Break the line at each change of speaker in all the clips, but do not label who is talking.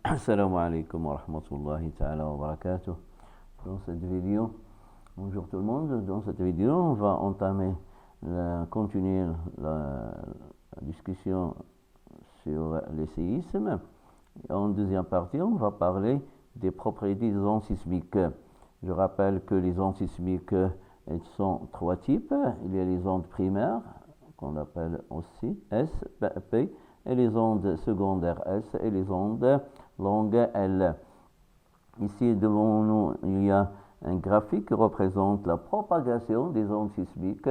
Assalamu alaikum wa rahmatullahi ta'ala wa barakatuh. Dans cette vidéo, bonjour tout le monde. Dans cette vidéo, on va continuer la discussion sur les séismes. En deuxième partie, on va parler des propriétés des ondes sismiques. Je rappelle que les ondes sismiques sont trois types. Il y a les ondes primaires, qu'on appelle aussi S, P, et les ondes secondaires S et les ondes longues L. Ici devant nous, il y a un graphique qui représente la propagation des ondes sismiques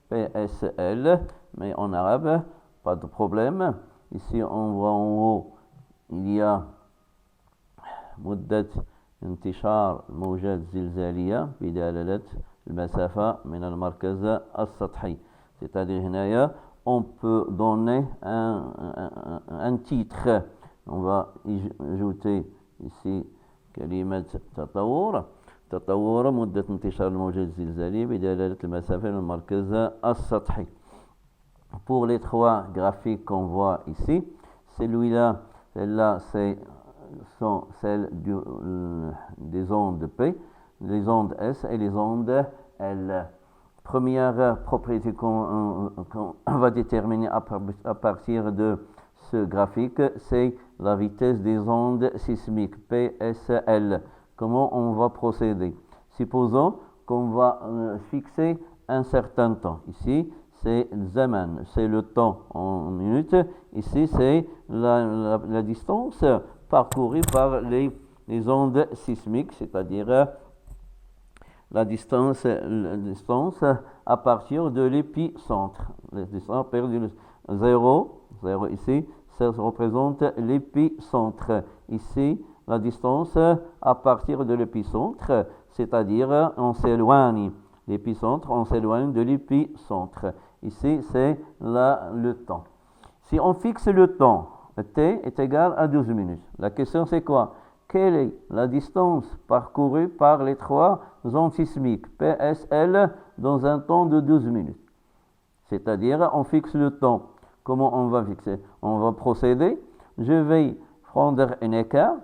PSL, mais en arabe, pas de problème. Ici, on voit en haut, il y a مدة انتشار الموجات الزلزالية بدلالة المسافة من المركز السطحي. C'est-à-dire هنايا on peut donner un titre. On va ajouter ici كلمة تطور. تطور مدة انتشار الموجات الزلزالية بدلالة المسافة من المركز السطحي. Pour les trois graphiques qu'on voit ici, celle-là sont celles des ondes P, les ondes S et les ondes L. Première propriété qu'on va déterminer à partir de ce graphique, c'est la vitesse des ondes sismiques, PSL. Comment on va procéder? Supposons qu'on va fixer un certain temps. Ici, c'est zaman, c'est le temps en minutes. Ici, c'est la distance parcourue par les ondes sismiques, c'est-à-dire la distance à partir de l'épicentre. La distance à partir de 0 ici, ça représente l'épicentre. Ici, la distance à partir de l'épicentre, c'est-à-dire on s'éloigne. L'épicentre, on s'éloigne de l'épicentre. Ici, c'est le temps. Si on fixe le temps, t est égal à 12 minutes. La question, c'est quoi? Quelle est la distance parcourue par les trois ondes sismiques PSL dans un temps de 12 minutes? C'est-à-dire, on fixe le temps. Comment on va fixer? On va procéder. Je vais prendre un écart.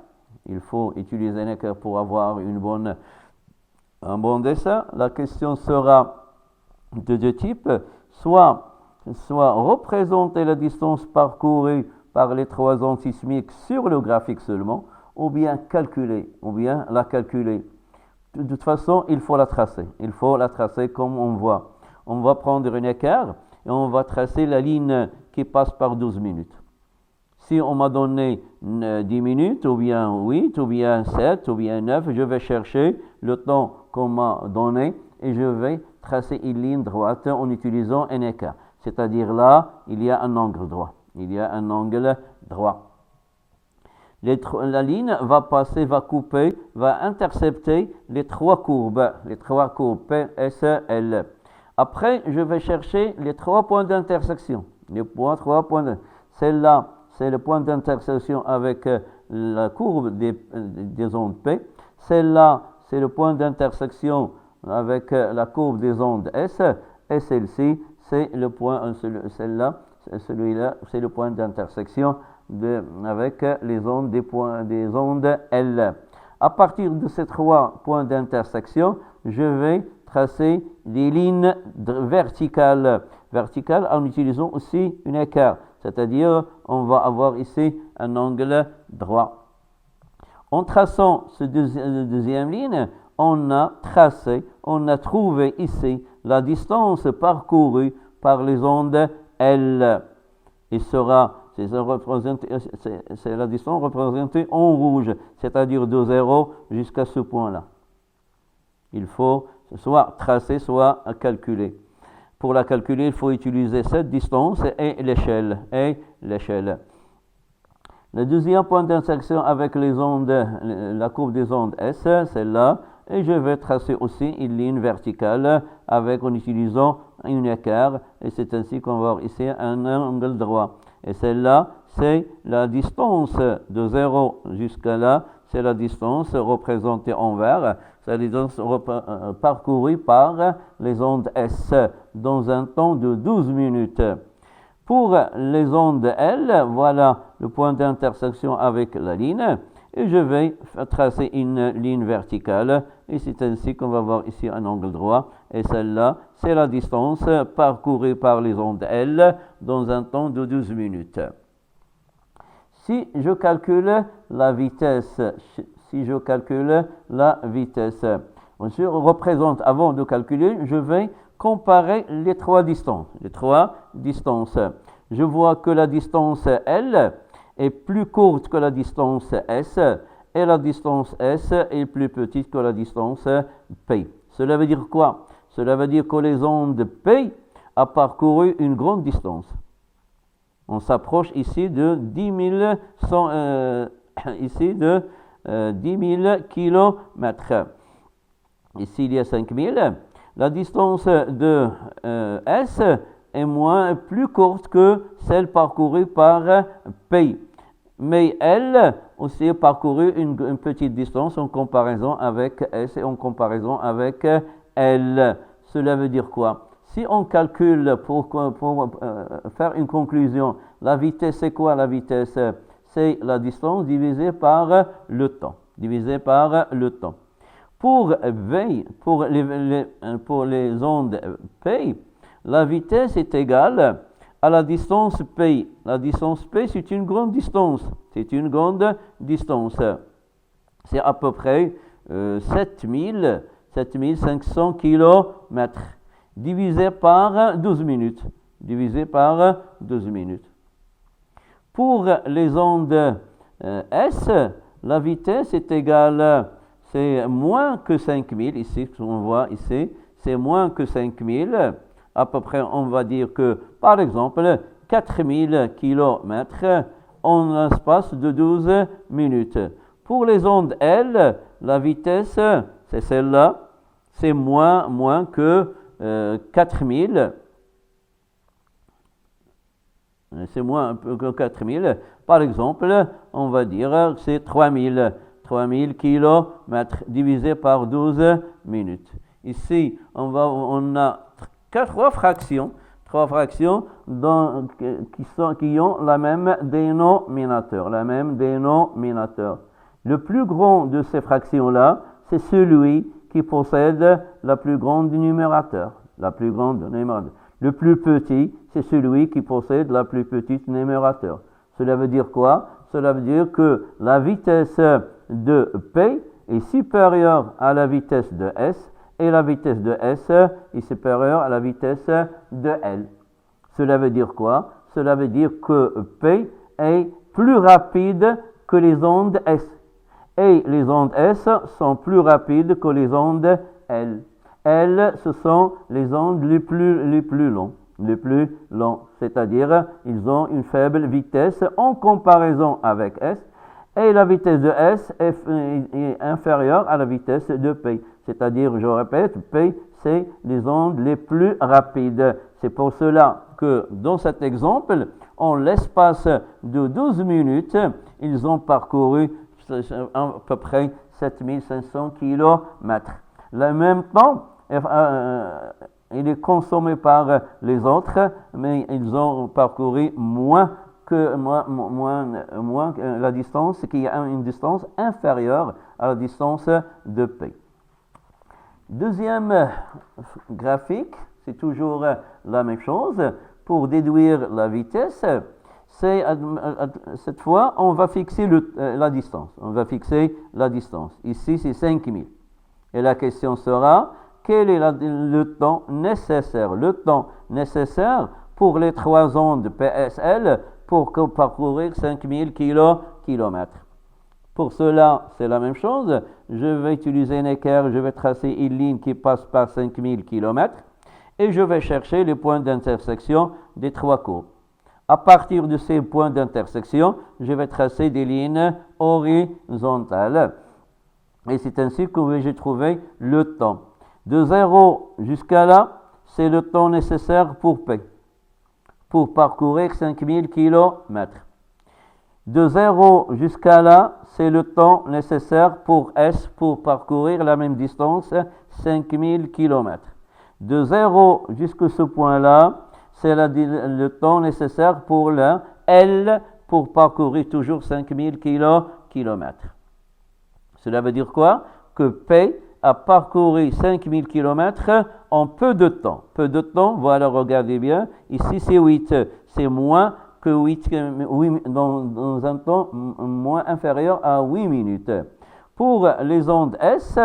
Il faut utiliser un écart pour avoir un bon dessin. La question sera de deux types. Soit représenter la distance parcourue par les trois ondes sismiques sur le graphique seulement, ou bien la calculer. De toute façon, il faut la tracer. Il faut la tracer comme on voit. On va prendre un écart et on va tracer la ligne qui passe par 12 minutes. Si on m'a donné 10 minutes, ou bien 8, ou bien 7, ou bien 9, je vais chercher le temps qu'on m'a donné et je vais tracer une ligne droite en utilisant un écart. C'est-à-dire là, il y a un angle droit. La ligne va passer, va couper, va intercepter les trois courbes P, S, L. Après, je vais chercher les trois points d'intersection. Celle-là, c'est le point d'intersection avec la courbe des ondes P. Celle-là, c'est le point d'intersection avec la courbe des ondes S. Et celle-ci, c'est le point, celui-là, c'est le point d'intersection avec les ondes des ondes L. À partir de ces trois points d'intersection, je vais tracer des lignes verticales en utilisant aussi un écart, c'est-à-dire on va avoir ici un angle droit. En traçant cette deuxième ligne, on a trouvé ici la distance parcourue par les ondes L. C'est la distance représentée en rouge, c'est-à-dire de 0 jusqu'à ce point-là. Il faut soit tracer, soit calculer. Pour la calculer, il faut utiliser cette distance et l'échelle. Le deuxième point d'intersection avec la courbe des ondes S, celle-là, et je vais tracer aussi une ligne verticale en utilisant un écart, et c'est ainsi qu'on va avoir ici un angle droit. Et celle-là, c'est la distance de 0 jusqu'à là, c'est la distance représentée en vert, c'est la distance parcourue par les ondes S dans un temps de 12 minutes. Pour les ondes L, voilà le point d'intersection avec la ligne. Et je vais tracer une ligne verticale. Et c'est ainsi qu'on va voir ici un angle droit. Et celle-là, c'est la distance parcourue par les ondes L dans un temps de 12 minutes. Si je calcule la vitesse, je représente, avant de calculer, je vais comparer les trois distances. Je vois que la distance L est plus courte que la distance S et la distance S est plus petite que la distance P. Cela veut dire quoi? Cela veut dire que les ondes P ont parcouru une grande distance. On s'approche ici de 10 000 kilomètres. Ici, il y a 5 000. La distance de S est plus courte que celle parcourue par P. Mais elle aussi a parcouru une petite distance en comparaison avec S et en comparaison avec L. Cela veut dire quoi? Si on calcule pour faire une conclusion, la vitesse, c'est quoi la vitesse? C'est la distance divisée par le temps. Pour les ondes P, la vitesse est égale à la distance P. La distance P, c'est une grande distance. C'est à peu près 7500 km divisé par 12 minutes. Pour les ondes S, la vitesse est égale, c'est moins que 5000, ici, on voit ici, c'est moins que 5000. À peu près, on va dire que, par exemple, 4000 km en l'espace de 12 minutes. Pour les ondes L, la vitesse, c'est celle-là, c'est moins que 4000. C'est moins que 4000. Par exemple, on va dire que c'est 3000 km divisé par 12 minutes. Ici, on a trois fractions qui ont le même dénominateur. Le plus grand de ces fractions-là, c'est celui qui possède la plus grande numérateur. Le plus petit, c'est celui qui possède la plus petite numérateur. Cela veut dire quoi? Cela veut dire que la vitesse de P est supérieure à la vitesse de S et la vitesse de S est supérieure à la vitesse de L. Cela veut dire quoi? Cela veut dire que P est plus rapide que les ondes S. Et les ondes S sont plus rapides que les ondes L. L, ce sont les ondes les plus longs, c'est-à-dire ils ont une faible vitesse en comparaison avec S, et la vitesse de S est inférieure à la vitesse de P, c'est-à-dire, je répète, P, c'est les ondes les plus rapides. C'est pour cela que dans cet exemple, en l'espace de 12 minutes, ils ont parcouru à peu près 7500 km. Le même temps, il est consommé par les autres, mais ils ont parcouru moins que la distance, qui est une distance inférieure à la distance de P. Deuxième graphique, c'est toujours la même chose. Pour déduire la vitesse, cette fois, on va fixer la distance. Ici, c'est 5000. Et la question sera, quel est le temps nécessaire? Le temps nécessaire pour les trois ondes PSL pour parcourir 5000 km. Pour cela, c'est la même chose. Je vais utiliser un équerre, je vais tracer une ligne qui passe par 5000 km et je vais chercher les points d'intersection des trois courbes. À partir de ces points d'intersection, je vais tracer des lignes horizontales. Et c'est ainsi que j'ai trouvé le temps. De 0 jusqu'à là, c'est le temps nécessaire pour P, pour parcourir 5000 km. De 0 jusqu'à là, c'est le temps nécessaire pour S pour parcourir la même distance, 5000 km. De 0 jusqu'à ce point-là, c'est le temps nécessaire pour le L pour parcourir toujours 5000 kilomètres. Cela veut dire quoi? Que P a parcouru 5000 kilomètres en peu de temps. Peu de temps, voilà, regardez bien. Ici, c'est 8. C'est moins que 8, dans un temps moins inférieur à 8 minutes. Pour les ondes S,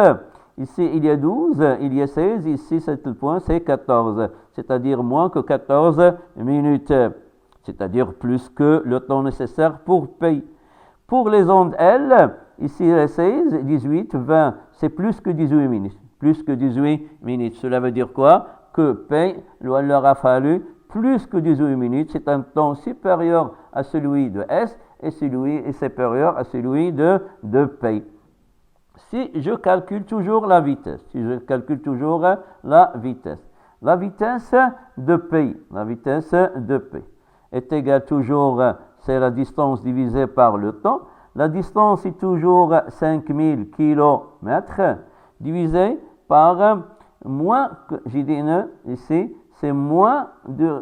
ici, il y a 12, il y a 16. Ici, cet point, c'est 14. C'est-à-dire moins que 14 minutes. C'est-à-dire plus que le temps nécessaire pour P. Pour les ondes L, ici 16, 18, 20, c'est plus que 18 minutes. Plus que 18 minutes. Cela veut dire quoi? Que P, leur a fallu plus que 18 minutes. C'est un temps supérieur à celui de S et supérieur à celui de P. Si je calcule toujours la vitesse, la vitesse de P, est égale toujours, c'est la distance divisée par le temps. La distance est toujours 5000 km divisé par moins, j'ai dit ici, c'est moins de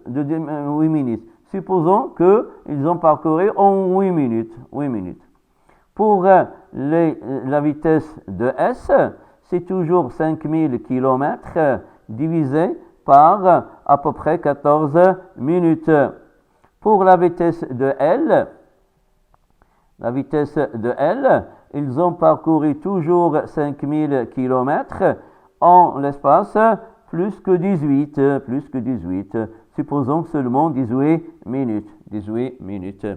8 minutes. Supposons qu'ils ont parcouru en 8 minutes. Pour la vitesse de S, c'est toujours 5000 km divisé par à peu près 14 minutes. Pour la vitesse de L, ils ont parcouru toujours 5000 km en l'espace plus que 18. Supposons seulement 18 minutes.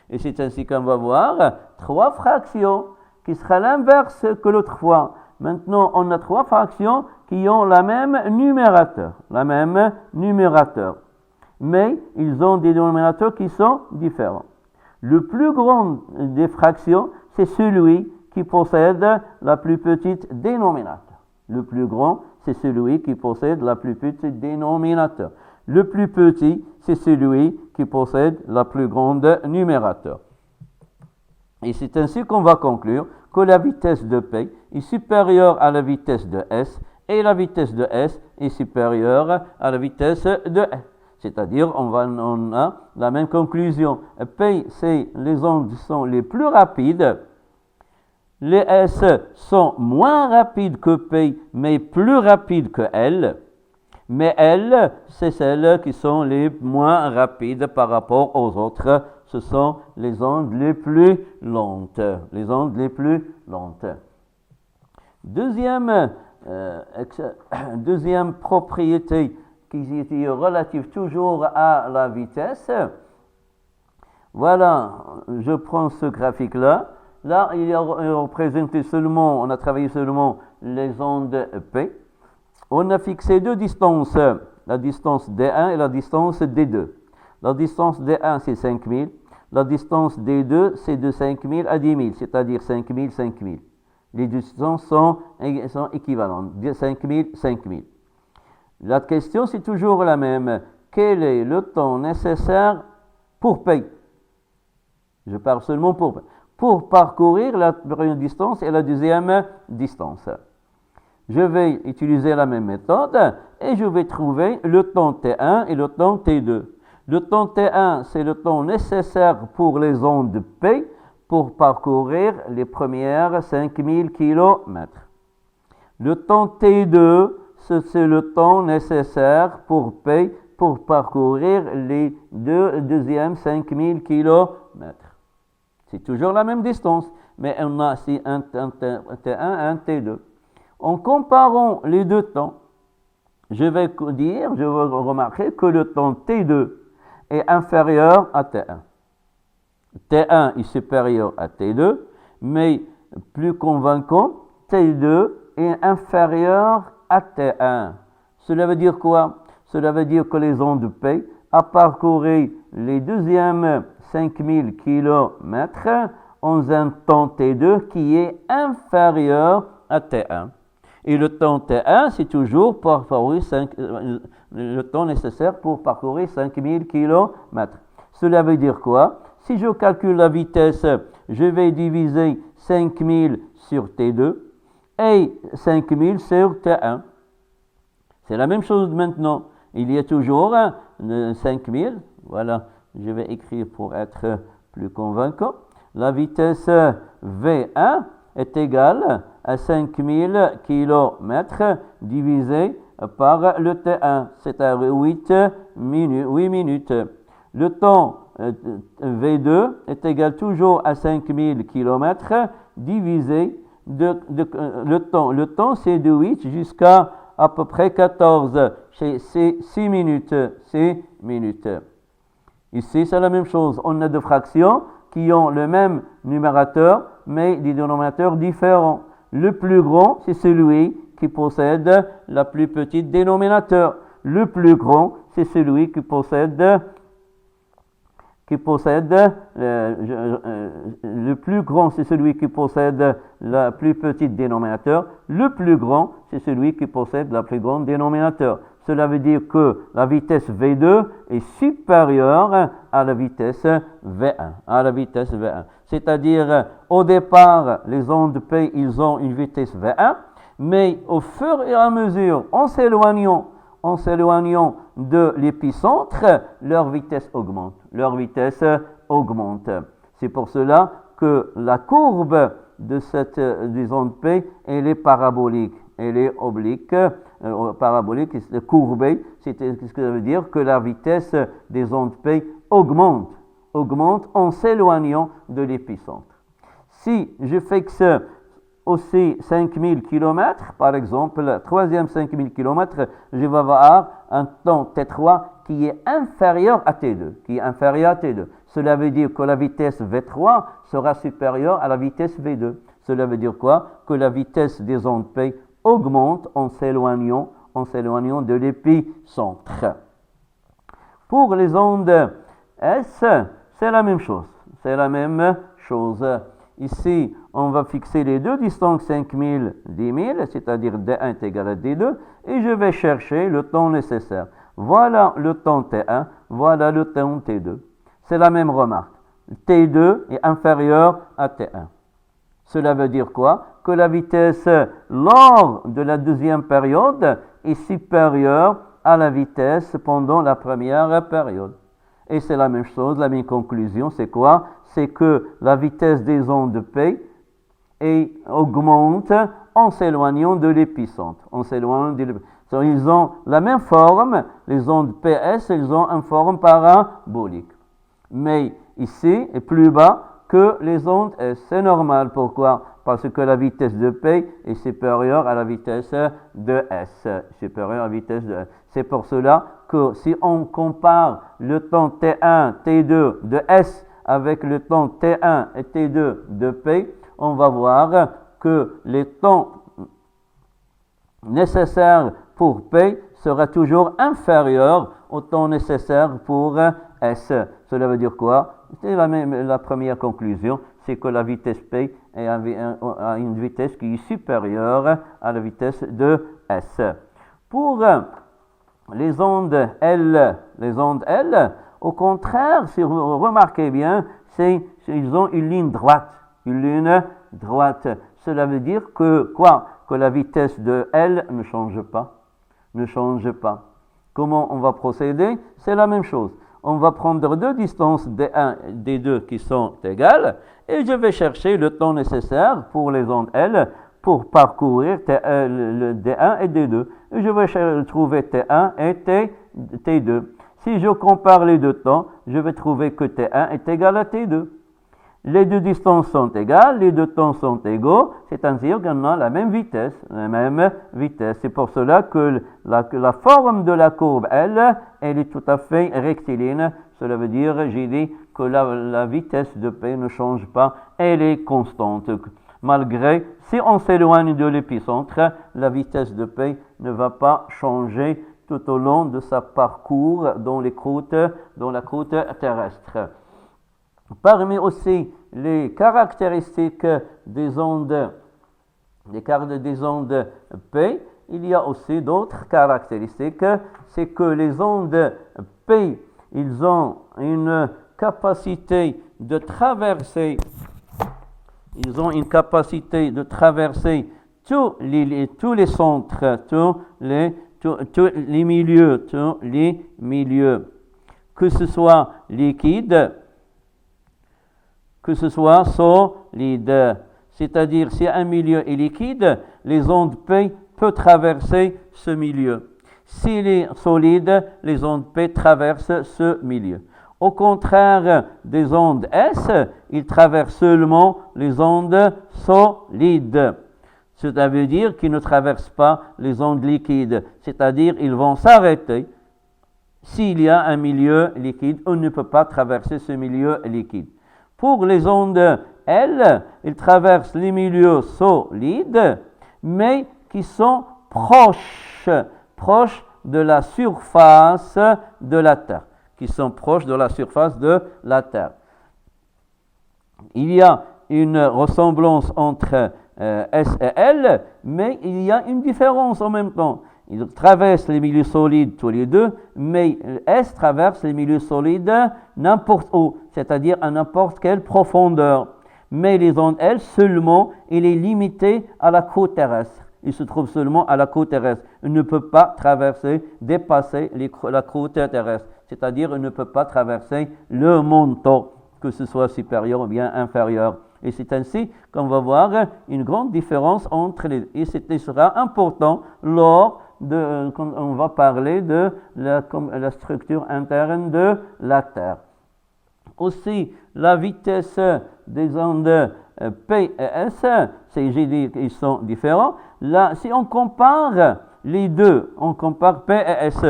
Et c'est ainsi qu'on va voir 3 fractions qui sera l'inverse que l'autre fois. Maintenant, on a 3 fractions qui ont la même numérateur. Mais ils ont des dénominateurs qui sont différents. Le plus grand des fractions, c'est celui qui possède la plus petite dénominateur. Le plus grand, c'est celui qui possède la plus petite dénominateur. Le plus petit, c'est celui qui possède la plus grande numérateur. Et c'est ainsi qu'on va conclure que la vitesse de P est supérieure à la vitesse de S et la vitesse de S est supérieure à la vitesse de S. C'est-à-dire, on a la même conclusion. P, les ondes sont les plus rapides. Les S sont moins rapides que P, mais plus rapides que L. Mais L, c'est celles qui sont les moins rapides par rapport aux autres. Ce sont les ondes les plus lentes. Deuxième propriété qui est relative toujours à la vitesse. Voilà, je prends ce graphique-là. Là, il est représenté seulement, on a travaillé seulement les ondes P. On a fixé 2 distances, la distance D1 et la distance D2. La distance D1, c'est 5000. La distance D2, c'est de 5000 à 10 000, c'est-à-dire 5000. Les distances sont équivalentes, 5000. La question, c'est toujours la même. Quel est le temps nécessaire pour P? Je parle seulement pour parcourir la première distance et la deuxième distance. Je vais utiliser la même méthode et je vais trouver le temps T1 et le temps T2. Le temps T1, c'est le temps nécessaire pour les ondes P pour parcourir les premières 5000 km. Le temps T2, c'est le temps nécessaire pour P pour parcourir les deuxièmes 5000 km. C'est toujours la même distance, mais on a ici un T1 et un T2. En comparant les deux temps, je vais remarquer que le temps T2 est inférieur à T1. T1 est supérieur à T2, mais plus convaincant, T2 est inférieur à T1. Cela veut dire quoi? Cela veut dire que les ondes P a parcouru les deuxièmes 5000 km en un temps T2 qui est inférieur à T1. Et le temps T1, c'est toujours le temps nécessaire pour parcourir 5000 km. Cela veut dire quoi? Si je calcule la vitesse, je vais diviser 5000 sur T2 et 5000 sur T1. C'est la même chose maintenant. Il y a toujours 5000. Voilà, je vais écrire pour être plus convaincant. La vitesse V1 est égale à 5000 km divisé par le T1, c'est-à-dire 8 minutes. Le temps V2 est égal toujours à 5000 km divisé le temps. Le temps, c'est de 8 jusqu'à à peu près 14. C'est 6 minutes. 6 minutes. Ici, c'est la même chose. On a deux fractions qui ont le même numérateur, mais des dénominateurs différents. Le plus grand, c'est celui qui possède la plus petite dénominateur. Le plus grand, c'est celui qui possède le plus grand, c'est celui qui possède la plus petite dénominateur. Le plus grand, c'est celui qui possède la plus grande dénominateur. Cela veut dire que la vitesse V2 est supérieure à la vitesse V1. C'est-à-dire, au départ, les ondes P, ils ont une vitesse V1, mais au fur et à mesure, en s'éloignant de l'épicentre, leur vitesse augmente. C'est pour cela que la courbe des ondes P, elle est parabolique. Elle est oblique, parabolique, courbée. C'est ce que ça veut dire que la vitesse des ondes P augmente en s'éloignant de l'épicentre. Si je fixe aussi 5000 km, par exemple, troisième 5000 km, je vais avoir un temps T3 qui est inférieur à T2. Cela veut dire que la vitesse V3 sera supérieure à la vitesse V2. Cela veut dire quoi? Que la vitesse des ondes P augmente en s'éloignant de l'épicentre. Pour les ondes S, c'est la même chose. Ici, on va fixer les deux distances 5000, 10 000, c'est-à-dire D1 est égal à D2, et je vais chercher le temps nécessaire. Voilà le temps T1, voilà le temps T2. C'est la même remarque. T2 est inférieur à T1. Cela veut dire quoi? Que la vitesse lors de la deuxième période est supérieure à la vitesse pendant la première période. Et c'est la même chose, la même conclusion, c'est quoi? C'est que la vitesse des ondes P augmente en s'éloignant de l'épicentre. Ils ont la même forme, les ondes PS, ils ont une forme parabolique. Mais ici, est plus bas que les ondes S. C'est normal. Pourquoi? Parce que la vitesse de P est supérieure à la vitesse de S. C'est pour cela que si on compare le temps T1, T2 de S avec le temps T1 et T2 de P, on va voir que les temps nécessaires pour P sera toujours inférieur au temps nécessaire pour S. Cela veut dire quoi? C'est la première conclusion, c'est que la vitesse P a une vitesse qui est supérieure à la vitesse de S. Pour les ondes L, au contraire, si vous remarquez bien, ils ont une ligne droite. Cela veut dire que quoi? Que la vitesse de L ne change pas. Comment on va procéder? C'est la même chose. On va prendre deux distances D1 et D2 qui sont égales et je vais chercher le temps nécessaire pour les ondes L pour parcourir le D1 et D2. Et je vais trouver T1 et T2. Si je compare les deux temps, je vais trouver que T1 est égal à T2. Les deux distances sont égales, les deux temps sont égaux, c'est-à-dire qu'on a la même vitesse. C'est pour cela que la forme de la courbe L, elle est tout à fait rectiligne. Cela veut dire, j'ai dit que la vitesse de P ne change pas, elle est constante. Malgré, si on s'éloigne de l'épicentre, la vitesse de P ne va pas changer tout au long de sa parcours dans la croûte terrestre. Parmi aussi les caractéristiques des ondes P, il y a aussi d'autres caractéristiques. C'est que les ondes P, ils ont une capacité de traverser tous les centres tous les milieux, que ce soit liquide, que ce soit solide. C'est-à-dire, si un milieu est liquide, les ondes P peuvent traverser ce milieu. S'il est solide, les ondes P traversent ce milieu. Au contraire des ondes S, ils traversent seulement les ondes solides. Ça veut dire qu'ils ne traversent pas les ondes liquides. C'est-à-dire, ils vont s'arrêter. S'il y a un milieu liquide, on ne peut pas traverser ce milieu liquide. Pour les ondes L, ils traversent les milieux solides, mais qui sont proches de la surface de la Terre. Il y a une ressemblance entre S et L, mais il y a une différence en même temps. Ils traversent les milieux solides tous les deux, mais S traverse les milieux solides n'importe où, c'est-à-dire à n'importe quelle profondeur. Mais les ondes L seulement, il est limité à la côte terrestre. Il se trouve seulement à la côte terrestre. Il ne peut pas dépasser la côte terrestre. C'est-à-dire, il ne peut pas traverser le manteau, que ce soit supérieur ou bien inférieur. Et c'est ainsi qu'on va voir une grande différence entre les deux. Et ce sera important quand on va parler de la structure interne de la Terre. Aussi, la vitesse des ondes P et S, j'ai dit qu'ils sont différents. Là, si on compare les deux, on compare P et S,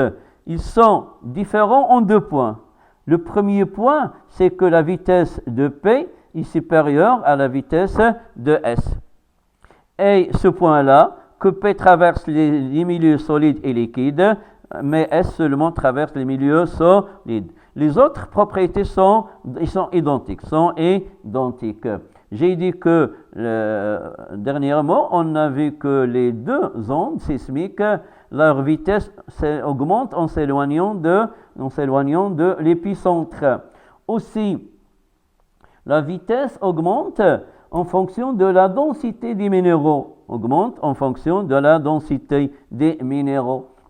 ils sont différents en 2 points. Le premier point, c'est que la vitesse de P est supérieure à la vitesse de S. Et ce point-là, que P traverse les milieux solides et liquides, mais S seulement traverse les milieux solides. Les autres propriétés sont identiques. J'ai dit que dernièrement, on a vu que les 2 ondes sismiques, leur vitesse augmente en s'éloignant de l'épicentre. Aussi, la vitesse augmente en fonction de la densité des minéraux.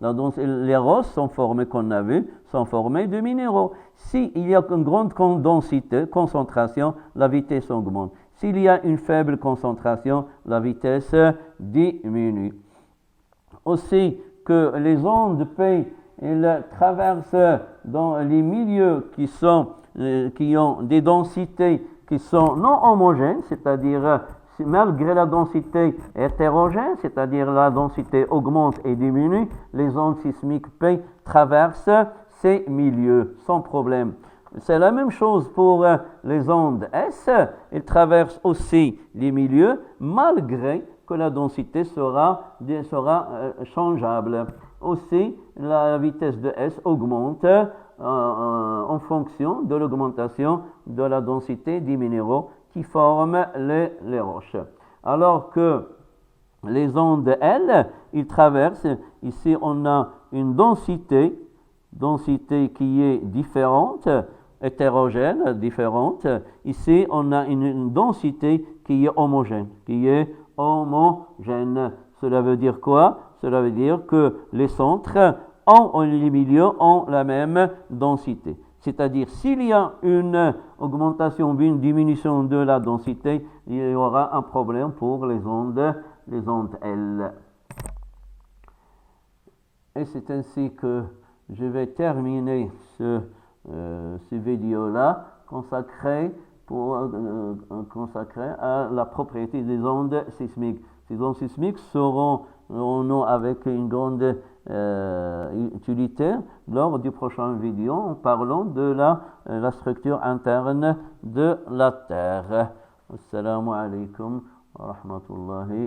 Les roches sont formées, qu'on a vu, sont formées de minéraux. S'il y a une grande concentration, la vitesse augmente. S'il y a une faible concentration, la vitesse diminue. Aussi que les ondes P, elles traversent dans les milieux qui ont des densités qui sont non homogènes, c'est-à-dire malgré la densité hétérogène, c'est-à-dire la densité augmente et diminue, les ondes sismiques P traversent ces milieux sans problème. C'est la même chose pour les ondes S, elles traversent aussi les milieux malgré que la densité sera changeable. Aussi, la vitesse de S augmente en fonction de l'augmentation de la densité des minéraux qui forment les roches. Alors que les ondes L, ils traversent, ici on a une densité qui est différente, hétérogène, différente. Ici on a une densité qui est homogène. Cela veut dire quoi? Cela veut dire que les centres les milieux ont la même densité. C'est-à-dire, s'il y a une augmentation, une diminution de la densité, il y aura un problème pour les ondes L. Et c'est ainsi que je vais terminer ce vidéo-là consacré à la propriété des ondes sismiques. Ces ondes sismiques seront avec une grande utilité lors du prochain vidéo en parlant de la structure interne de la Terre. Assalamu alaikum wa rahmatullahi